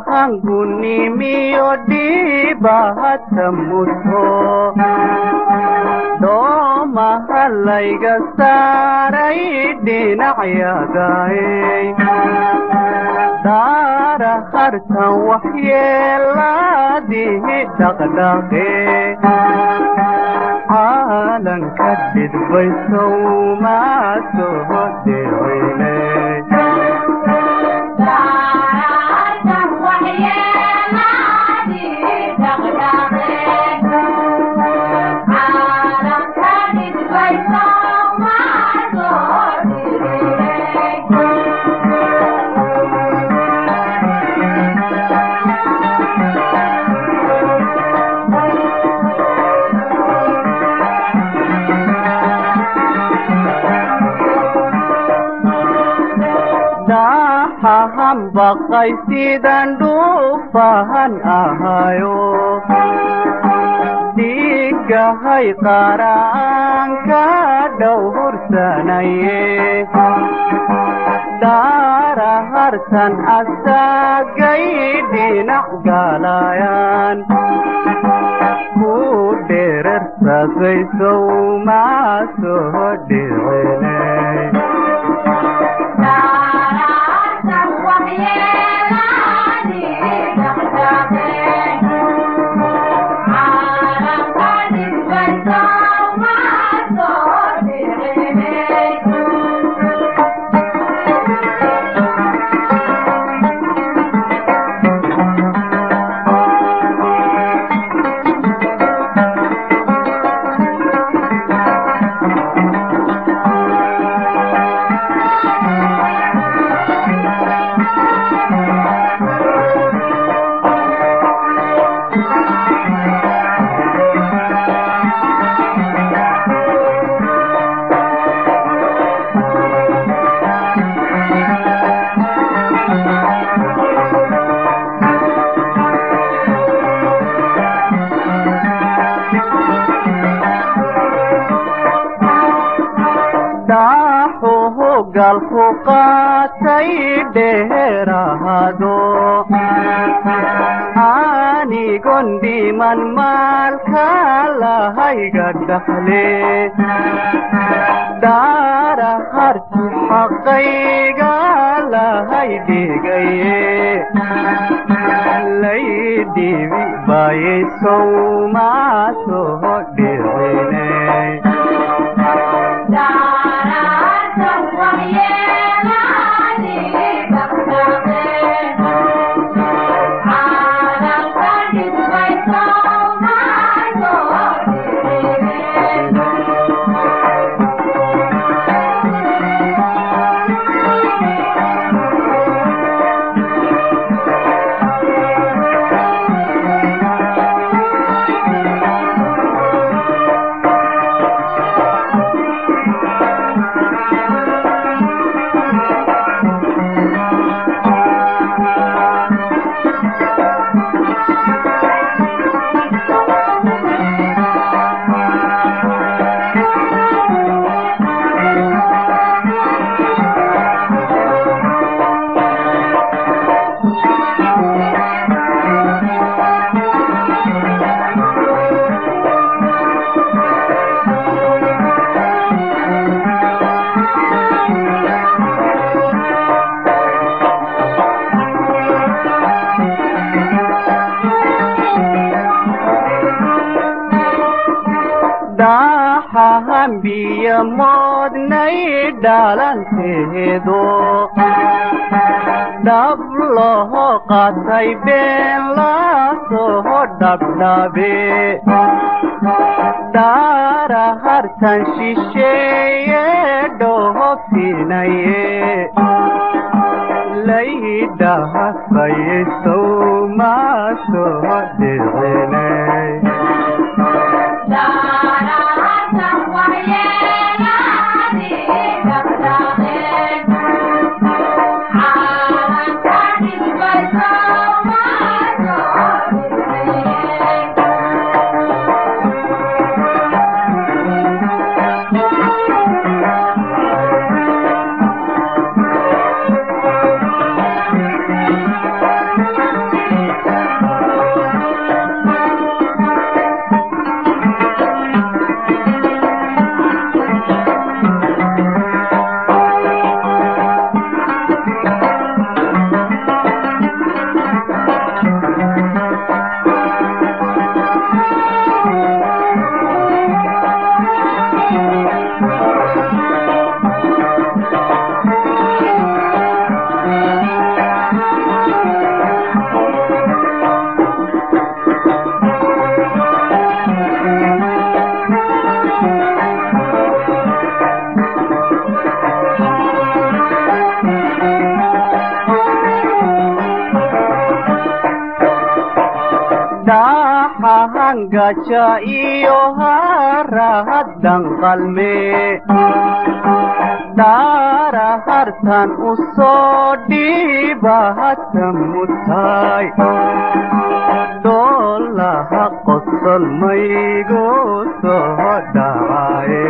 hanggunimiyo di bahat samudho doomahalayga saaray dhinacyagaay daara hartan waxyeelaadihi dhaqdhaqe caalanka dhidbaysow maa soo dhicine baqay sidaan dhuufahan ahayo dhiigahay qaraan ka dhowrsanaye daara hartan asagay dhinac galayaan ku dherersasaysow maa soo dhicine galku qaatay dheeraado anigon dhiman maalka lahayga dhaxle daara harti xaqayga lahay dhigaye laydhibi bayaysow maa soo dhicine biyo moodnay dhalanteedo dhab loo qaatay been la soo dhabdhabe daara hartan shisheeye dhoofinaye laydhahafayaysow maa soo dhicine gaja iyo harahadan qalme daara hartan u soo dhiibahata mutay doolaha qosol maygu soo dhacaye